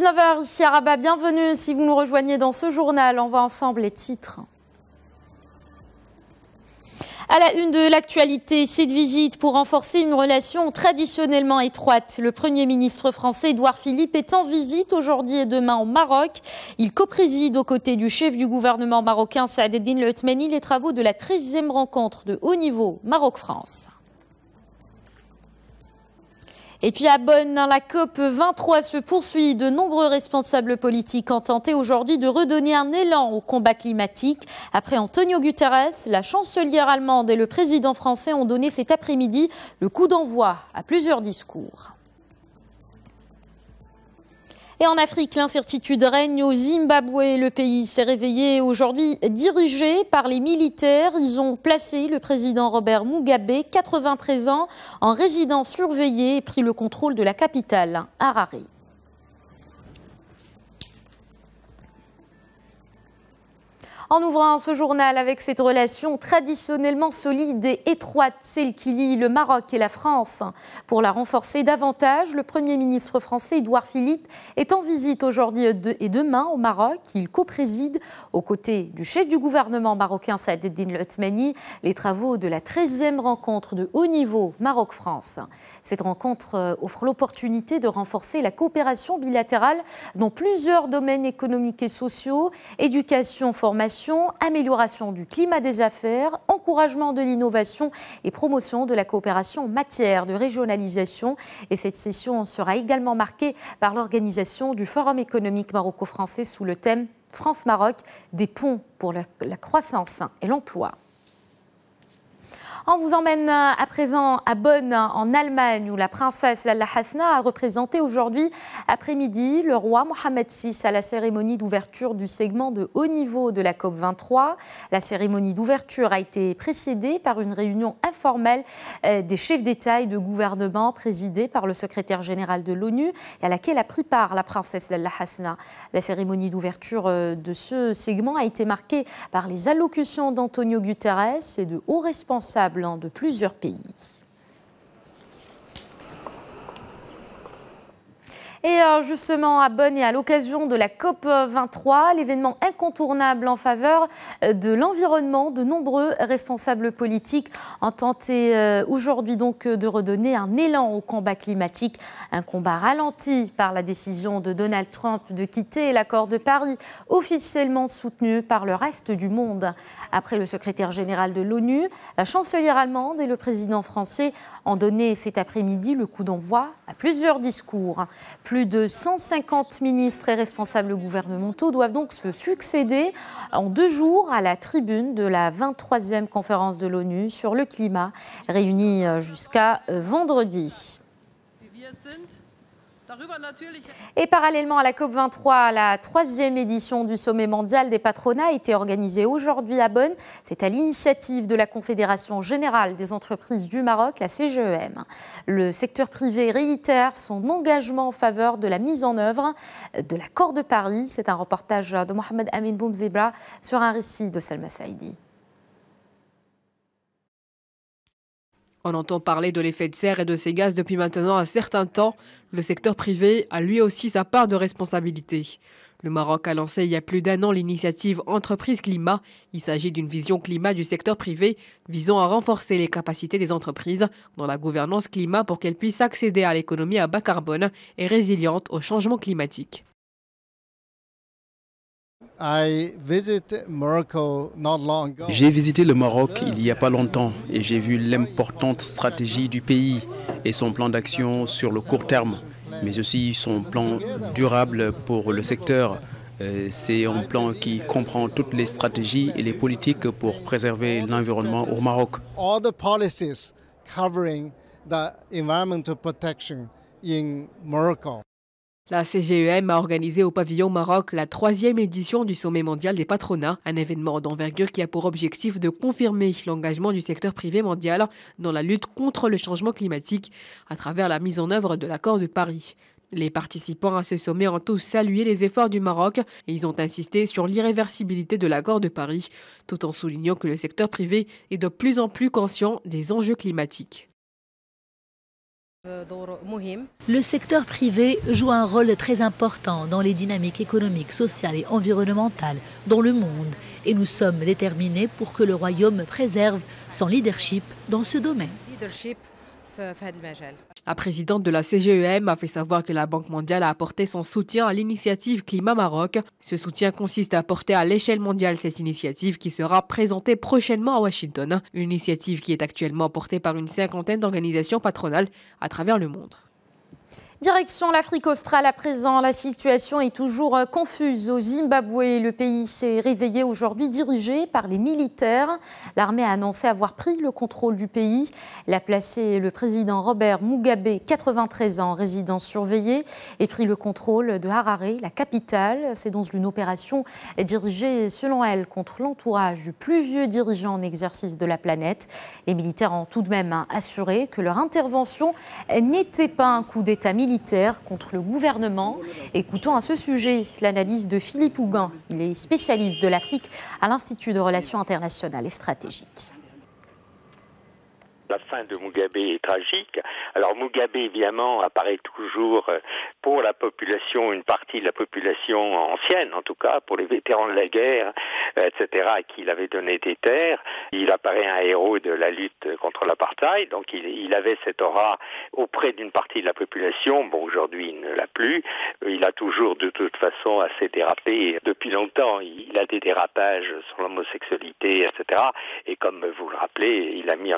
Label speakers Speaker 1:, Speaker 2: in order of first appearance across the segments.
Speaker 1: 19h ici à Rabat, bienvenue si vous nous rejoignez dans ce journal. On voit ensemble les titres. À la une de l'actualité, cette visite pour renforcer une relation traditionnellement étroite. Le Premier ministre français Édouard Philippe est en visite aujourd'hui et demain au Maroc. Il co-préside aux côtés du chef du gouvernement marocain Saad Eddine El Othmani les travaux de la 13e rencontre de haut niveau Maroc-France. Et puis à Bonn, la COP 23 se poursuit. De nombreux responsables politiques ont tenté aujourd'hui de redonner un élan au combat climatique. Après Antonio Guterres, la chancelière allemande et le président français ont donné cet après-midi le coup d'envoi à plusieurs discours. Et en Afrique, l'incertitude règne au Zimbabwe. Le pays s'est réveillé aujourd'hui dirigé par les militaires. Ils ont placé le président Robert Mugabe, 93 ans, en résidence surveillée et pris le contrôle de la capitale, Harare. En ouvrant ce journal avec cette relation traditionnellement solide et étroite, celle qui lie le Maroc et la France. Pour la renforcer davantage, le Premier ministre français Édouard Philippe est en visite aujourd'hui et demain au Maroc. Il co-préside aux côtés du chef du gouvernement marocain Saad Eddine El Othmani les travaux de la 13e rencontre de haut niveau Maroc-France. Cette rencontre offre l'opportunité de renforcer la coopération bilatérale dans plusieurs domaines économiques et sociaux, éducation, formation, amélioration du climat des affaires, encouragement de l'innovation et promotion de la coopération en matière de régionalisation. Et cette session sera également marquée par l'organisation du Forum économique maroco-français sous le thème France-Maroc, des ponts pour la croissance et l'emploi. On vous emmène à présent à Bonn, en Allemagne, où la princesse Lalla Hasna a représenté aujourd'hui après-midi le roi Mohammed VI à la cérémonie d'ouverture du segment de haut niveau de la COP23. La cérémonie d'ouverture a été précédée par une réunion informelle des chefs d'État et de gouvernement présidée par le secrétaire général de l'ONU et à laquelle a pris part la princesse Lalla Hasna. La cérémonie d'ouverture de ce segment a été marquée par les allocutions d'Antonio Guterres et de hauts responsables de plusieurs pays. Et justement à Bonn et à l'occasion de la COP23, l'événement incontournable en faveur de l'environnement, de nombreux responsables politiques ont tenté aujourd'hui donc de redonner un élan au combat climatique, un combat ralenti par la décision de Donald Trump de quitter l'accord de Paris, officiellement soutenu par le reste du monde. Après le secrétaire général de l'ONU, la chancelière allemande et le président français ont donné cet après-midi le coup d'envoi à plusieurs discours. Plus de 150 ministres et responsables gouvernementaux doivent donc se succéder en 2 jours à la tribune de la 23e conférence de l'ONU sur le climat, réunie jusqu'à vendredi. Et parallèlement à la COP23, la 3e édition du sommet mondial des patronats a été organisée aujourd'hui à Bonn. C'est à l'initiative de la Confédération générale des entreprises du Maroc, la CGEM. Le secteur privé réitère son engagement en faveur de la mise en œuvre de l'accord de Paris. C'est un reportage de Mohamed Amin Boumzebra sur un récit de Salma Saïdi.
Speaker 2: On entend parler de l'effet de serre et de ces gaz depuis maintenant un certain temps. Le secteur privé a lui aussi sa part de responsabilité. Le Maroc a lancé il y a plus d'1 an l'initiative Entreprise Climat. Il s'agit d'une vision climat du secteur privé visant à renforcer les capacités des entreprises dans la gouvernance climat pour qu'elles puissent accéder à l'économie à bas carbone et résiliente au changement climatique.
Speaker 3: J'ai visité le Maroc il n'y a pas longtemps et j'ai vu l'importante stratégie du pays et son plan d'action sur le court terme, mais aussi son plan durable pour le secteur. C'est un plan qui comprend toutes les stratégies et les politiques pour préserver l'environnement au Maroc.
Speaker 2: La CGEM a organisé au pavillon Maroc la 3e édition du sommet mondial des patronats, un événement d'envergure qui a pour objectif de confirmer l'engagement du secteur privé mondial dans la lutte contre le changement climatique à travers la mise en œuvre de l'accord de Paris. Les participants à ce sommet ont tous salué les efforts du Maroc et ils ont insisté sur l'irréversibilité de l'accord de Paris, tout en soulignant que le secteur privé est de plus en plus conscient des enjeux climatiques.
Speaker 4: Le secteur privé joue un rôle très important dans les dynamiques économiques, sociales et environnementales dans le monde. Et nous sommes déterminés pour que le Royaume préserve son leadership dans ce domaine.
Speaker 2: La présidente de la CGEM a fait savoir que la Banque mondiale a apporté son soutien à l'initiative Climat Maroc. Ce soutien consiste à porter à l'échelle mondiale cette initiative qui sera présentée prochainement à Washington. Une initiative qui est actuellement portée par une 50aine d'organisations patronales à travers le monde.
Speaker 1: Direction l'Afrique australe à présent, la situation est toujours confuse au Zimbabwe. Le pays s'est réveillé aujourd'hui dirigé par les militaires. L'armée a annoncé avoir pris le contrôle du pays. Elle a placé le président Robert Mugabe, 93 ans, en résidence surveillée, et pris le contrôle de Harare, la capitale. C'est dans une opération dirigée, selon elle, contre l'entourage du plus vieux dirigeant en exercice de la planète. Les militaires ont tout de même assuré que leur intervention n'était pas un coup d'État militaire contre le gouvernement. Écoutons à ce sujet l'analyse de Philippe Hougan. Il est spécialiste de l'Afrique à l'Institut de Relations internationales et stratégiques.
Speaker 5: La fin de Mugabe est tragique. Alors Mugabe, évidemment, apparaît toujours pour la population, une partie de la population ancienne, en tout cas, pour les vétérans de la guerre, etc., à qui il avait donné des terres. Il apparaît un héros de la lutte contre l'apartheid, donc il avait cette aura auprès d'une partie de la population. Bon, aujourd'hui, il ne l'a plus. Il a toujours, de toute façon, assez dérapé. Depuis longtemps, il a des dérapages sur l'homosexualité, etc. Et comme vous le rappelez, il a mis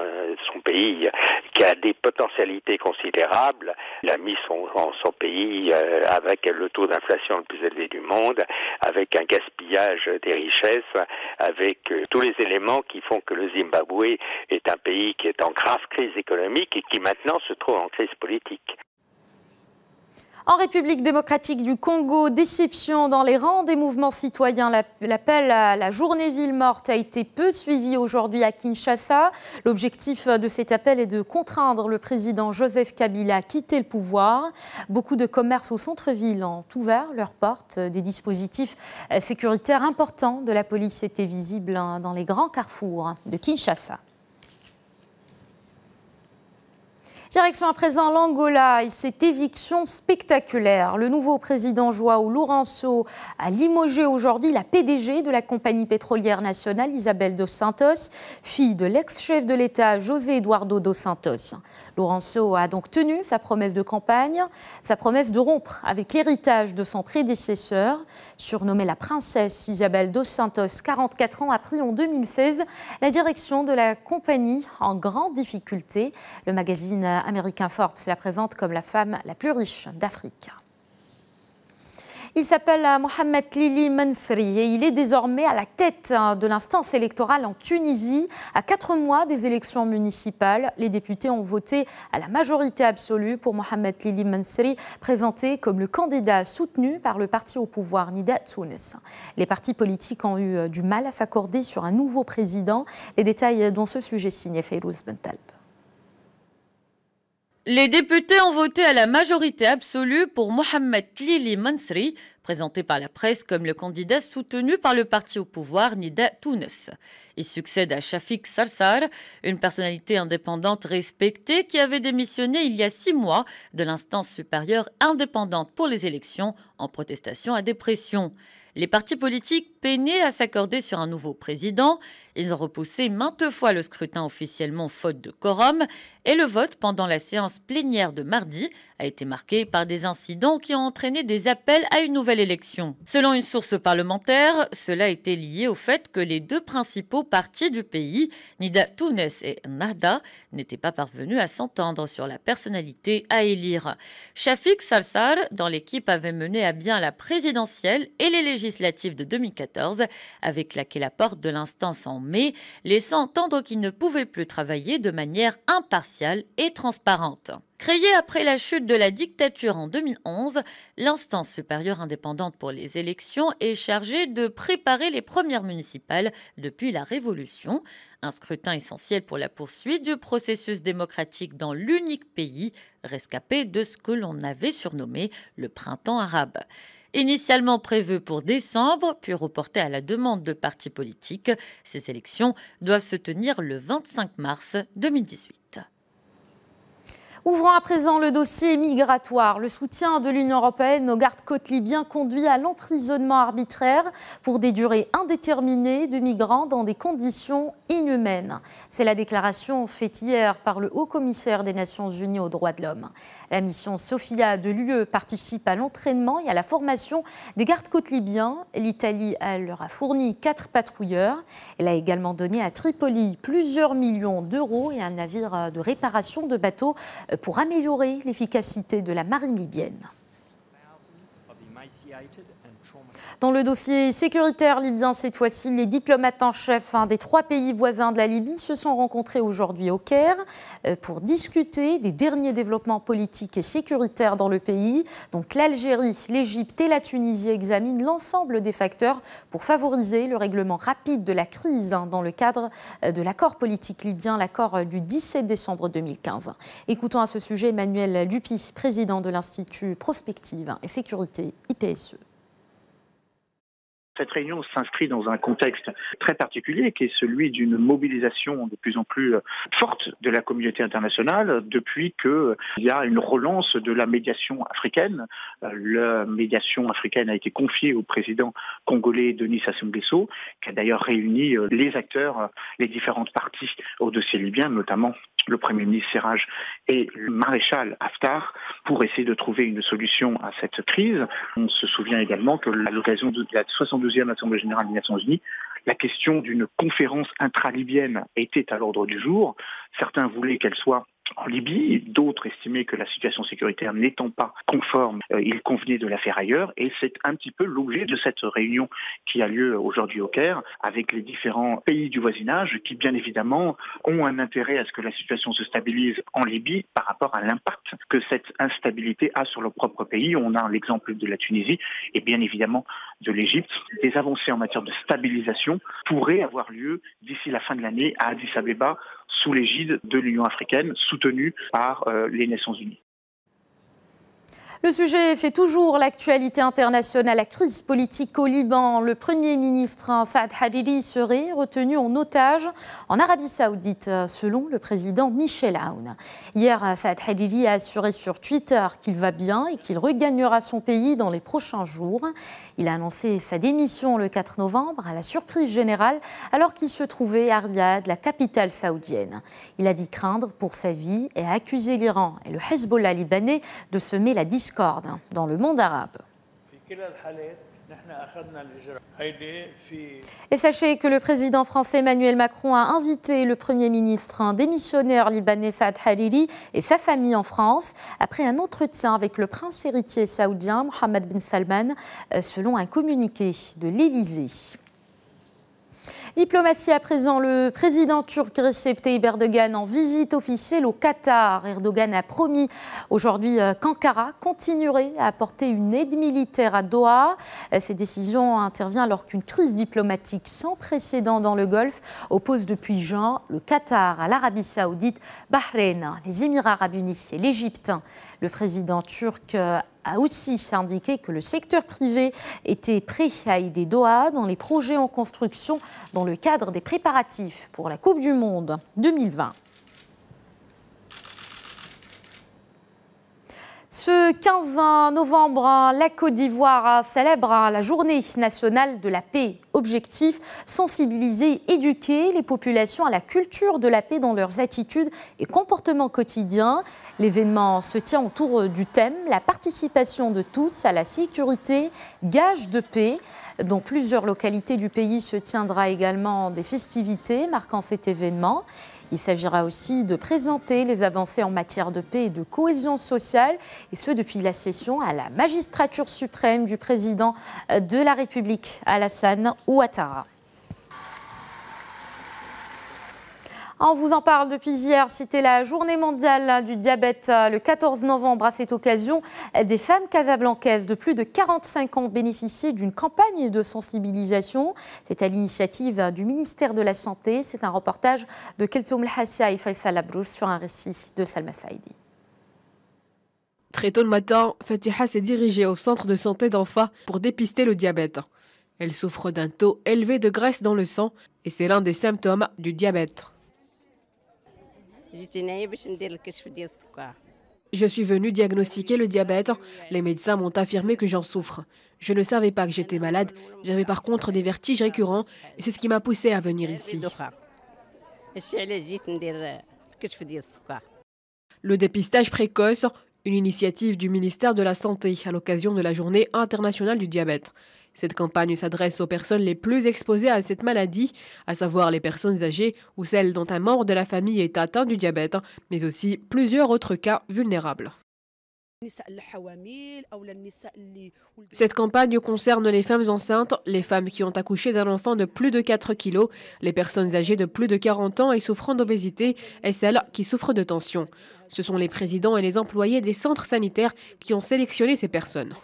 Speaker 5: son pays qui a des potentialités considérables. Il a mis son pays avec le taux d'inflation le plus élevé du monde, avec un gaspillage des richesses, avec tous les éléments qui font que le Zimbabwe est un pays qui est en grave crise économique et qui maintenant se trouve en crise politique.
Speaker 1: En République démocratique du Congo, déception dans les rangs des mouvements citoyens. L'appel à la journée ville morte a été peu suivi aujourd'hui à Kinshasa. L'objectif de cet appel est de contraindre le président Joseph Kabila à quitter le pouvoir. Beaucoup de commerces au centre-ville ont ouvert leurs portes. Des dispositifs sécuritaires importants de la police étaient visibles dans les grands carrefours de Kinshasa. Direction à présent l'Angola et cette éviction spectaculaire. Le nouveau président João Lourenço a limogé aujourd'hui la PDG de la compagnie pétrolière nationale, Isabel dos Santos, fille de l'ex-chef de l'État José Eduardo dos Santos. Lourenço a donc tenu sa promesse de campagne, sa promesse de rompre avec l'héritage de son prédécesseur. Surnommée la princesse, Isabel dos Santos, 44 ans, a pris en 2016 la direction de la compagnie en grande difficulté. Le magazine américain Forbes la présente comme la femme la plus riche d'Afrique. Il s'appelle Mohamed Lili Mansouri et il est désormais à la tête de l'instance électorale en Tunisie. À 4 mois des élections municipales, les députés ont voté à la majorité absolue pour Mohamed Lili Mansouri, présenté comme le candidat soutenu par le parti au pouvoir Nida Tounes. Les partis politiques ont eu du mal à s'accorder sur un nouveau président. Les détails dans ce sujet signé Fayrouz Bentalb.
Speaker 6: Les députés ont voté à la majorité absolue pour Mohamed Lili Mansouri, présenté par la presse comme le candidat soutenu par le parti au pouvoir Nida Tounes. Il succède à Shafik Sarsar, une personnalité indépendante respectée qui avait démissionné il y a 6 mois de l'instance supérieure indépendante pour les élections en protestation à des pressions. Les partis politiques peinaient à s'accorder sur un nouveau président. Ils ont repoussé maintes fois le scrutin officiellement faute de quorum et le vote pendant la séance plénière de mardi a été marqué par des incidents qui ont entraîné des appels à une nouvelle élection. Selon une source parlementaire, cela était lié au fait que les 2 principaux partis du pays, Nida Tounes et Nahda, n'étaient pas parvenus à s'entendre sur la personnalité à élire. Shafik Sarsar, dans l'équipe, avait mené à bien la présidentielle et les législatives de 2014, avait claqué la porte de l'instance en mai, laissant entendre qu'il ne pouvait plus travailler de manière impartiale et transparente. Créée après la chute de la dictature en 2011, l'instance supérieure indépendante pour les élections est chargée de préparer les premières municipales depuis la Révolution, un scrutin essentiel pour la poursuite du processus démocratique dans l'unique pays rescapé de ce que l'on avait surnommé le printemps arabe. Initialement prévues pour décembre, puis reportées à la demande de partis politiques, ces élections doivent se tenir le 25 mars 2018.
Speaker 1: Ouvrons à présent le dossier migratoire. Le soutien de l'Union européenne aux gardes-côtes libyens conduit à l'emprisonnement arbitraire pour des durées indéterminées de migrants dans des conditions inhumaines. C'est la déclaration faite hier par le haut-commissaire des Nations Unies aux droits de l'homme. La mission Sophia de l'UE participe à l'entraînement et à la formation des gardes-côtes libyens. L'Italie leur a fourni 4 patrouilleurs. Elle a également donné à Tripoli plusieurs millions d'euros et un navire de réparation de bateaux pour améliorer l'efficacité de la marine libyenne. Dans le dossier sécuritaire libyen, cette fois-ci, les diplomates en chef des 3 pays voisins de la Libye se sont rencontrés aujourd'hui au Caire pour discuter des derniers développements politiques et sécuritaires dans le pays. Donc l'Algérie, l'Égypte et la Tunisie examinent l'ensemble des facteurs pour favoriser le règlement rapide de la crise dans le cadre de l'accord politique libyen, l'accord du 17 décembre 2015. Écoutons à ce sujet Emmanuel Dupuy, président de l'Institut Prospective et Sécurité IPSE.
Speaker 7: Cette réunion s'inscrit dans un contexte très particulier qui est celui d'une mobilisation de plus en plus forte de la communauté internationale depuis qu'il y a une relance de la médiation africaine. La médiation africaine a été confiée au président congolais Denis Sassou Nguesso, qui a d'ailleurs réuni les acteurs, les différentes parties au dossier libyen, notamment le Premier ministre Serraj et le maréchal Haftar, pour essayer de trouver une solution à cette crise. On se souvient également que à l'occasion de la 72e Assemblée générale des Nations Unies, la question d'une conférence intra-libyenne était à l'ordre du jour. Certains voulaient qu'elle soit en Libye, d'autres estimaient que la situation sécuritaire n'étant pas conforme, il convenait de la faire ailleurs, et c'est un petit peu l'objet de cette réunion qui a lieu aujourd'hui au Caire, avec les différents pays du voisinage qui, bien évidemment, ont un intérêt à ce que la situation se stabilise en Libye par rapport à l'impact que cette instabilité a sur leur propre pays. On a l'exemple de la Tunisie et bien évidemment de l'Égypte. Des avancées en matière de stabilisation pourraient avoir lieu d'ici la fin de l'année à Addis Abeba, sous l'égide de l'Union africaine, soutenue par les Nations Unies.
Speaker 1: Le sujet fait toujours l'actualité internationale. La crise politique au Liban. Le Premier ministre Saad Hariri serait retenu en otage en Arabie Saoudite, selon le président Michel Aoun. Hier, Saad Hariri a assuré sur Twitter qu'il va bien et qu'il regagnera son pays dans les prochains jours. Il a annoncé sa démission le 4 novembre à la surprise générale alors qu'il se trouvait à Riyad, la capitale saoudienne. Il a dit craindre pour sa vie et a accusé l'Iran et le Hezbollah libanais de semer la discorde dans le monde arabe. Et sachez que le président français Emmanuel Macron a invité le Premier ministre démissionnaire libanais Saad Hariri et sa famille en France après un entretien avec le prince héritier saoudien Mohammed bin Salman, selon un communiqué de l'Élysée. Diplomatie à présent, le président turc Recep Tayyip Erdogan en visite officielle au Qatar. Erdogan a promis aujourd'hui qu'Ankara continuerait à apporter une aide militaire à Doha. Cette décision intervient alors qu'une crise diplomatique sans précédent dans le Golfe oppose depuis juin le Qatar à l'Arabie Saoudite, Bahreïn, les Émirats Arabes Unis et l'Égypte. Le président turc a aussi indiqué que le secteur privé était prêt à aider Doha dans les projets en construction dans le cadre des préparatifs pour la Coupe du Monde 2020. Ce 15 novembre, la Côte d'Ivoire célèbre la Journée nationale de la paix. Objectif, sensibiliser et éduquer les populations à la culture de la paix dans leurs attitudes et comportements quotidiens. L'événement se tient autour du thème « La participation de tous à la sécurité, gage de paix ». Dans plusieurs localités du pays se tiendra également des festivités marquant cet événement. Il s'agira aussi de présenter les avancées en matière de paix et de cohésion sociale, et ce depuis la cession à la magistrature suprême du président de la République, Alassane Ouattara. On vous en parle depuis hier, c'était la journée mondiale du diabète le 14 novembre. À cette occasion, des femmes casablancaises de plus de 45 ans bénéficiaient d'une campagne de sensibilisation. C'est à l'initiative du ministère de la Santé. C'est un reportage de Keltoum El-Hassia et Faisal Abrouch sur un récit de Salma Saïdi.
Speaker 2: Très tôt le matin, Fatiha s'est dirigée au centre de santé d'Anfa pour dépister le diabète. Elle souffre d'un taux élevé de graisse dans le sang et c'est l'un des symptômes du diabète. Je suis venue diagnostiquer le diabète. Les médecins m'ont affirmé que j'en souffre. Je ne savais pas que j'étais malade. J'avais par contre des vertiges récurrents et c'est ce qui m'a poussée à venir ici. Le dépistage précoce, une initiative du ministère de la Santé à l'occasion de la Journée internationale du diabète. Cette campagne s'adresse aux personnes les plus exposées à cette maladie, à savoir les personnes âgées ou celles dont un membre de la famille est atteint du diabète, mais aussi plusieurs autres cas vulnérables. Cette campagne concerne les femmes enceintes, les femmes qui ont accouché d'un enfant de plus de 4 kilos, les personnes âgées de plus de 40 ans et souffrant d'obésité et celles qui souffrent de tension. Ce sont les présidents et les employés des centres sanitaires qui ont sélectionné ces personnes.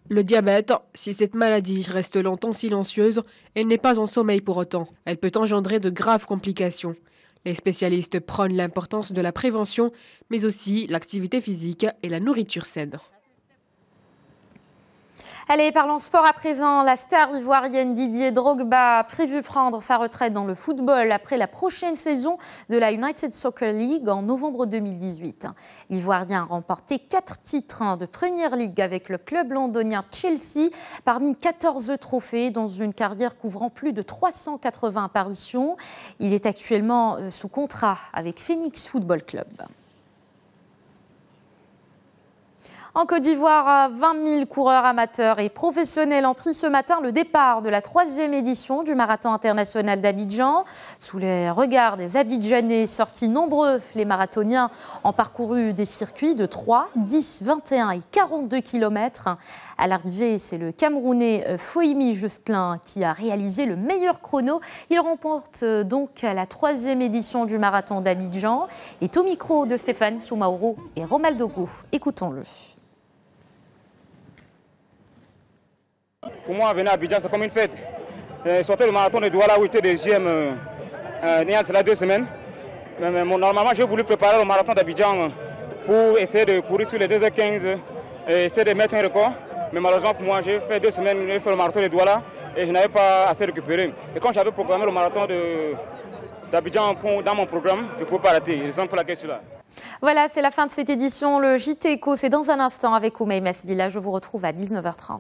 Speaker 2: Le diabète, si cette maladie reste longtemps silencieuse, elle n'est pas en sommeil pour autant. Elle peut engendrer de graves complications. Les spécialistes prônent l'importance de la prévention, mais aussi l'activité physique et la nourriture saine.
Speaker 1: Allez, parlons sport à présent. La star ivoirienne Didier Drogba a prévu prendre sa retraite dans le football après la prochaine saison de la United Soccer League en novembre 2018. L'Ivoirien a remporté 4 titres de Premier League avec le club londonien Chelsea, parmi 14 trophées dans une carrière couvrant plus de 380 apparitions. Il est actuellement sous contrat avec Phoenix Football Club. En Côte d'Ivoire, 20 000 coureurs amateurs et professionnels ont pris ce matin le départ de la 3e édition du Marathon international d'Abidjan. Sous les regards des Abidjanais sortis nombreux, les marathoniens ont parcouru des circuits de 3, 10, 21 et 42 km. À l'arrivée, c'est le Camerounais Foimi Justelin qui a réalisé le meilleur chrono. Il remporte donc la 3e édition du Marathon d'Abidjan. Et au micro de Stéphane Soumaoro et Romaldo Go. Écoutons-le.
Speaker 8: Pour moi, venir à Abidjan, c'est comme une fête. Sortir le marathon de Douala où j'étais deuxième il y a cela 2 semaines. Mais normalement, j'ai voulu préparer le marathon d'Abidjan pour essayer de courir sur les 2h15 et essayer de mettre un record. Mais malheureusement pour moi, j'ai fait 2 semaines, j'ai fait le marathon de Douala et je n'avais pas assez récupéré. Et quand j'avais programmé le marathon d'Abidjan dans mon programme, je ne pouvais pas rater. C'est pour laquelle je suis là.
Speaker 1: Voilà, c'est la fin de cette édition. Le JT Éco, c'est dans un instant avec Oumaï Masbila. Je vous retrouve à 19h30.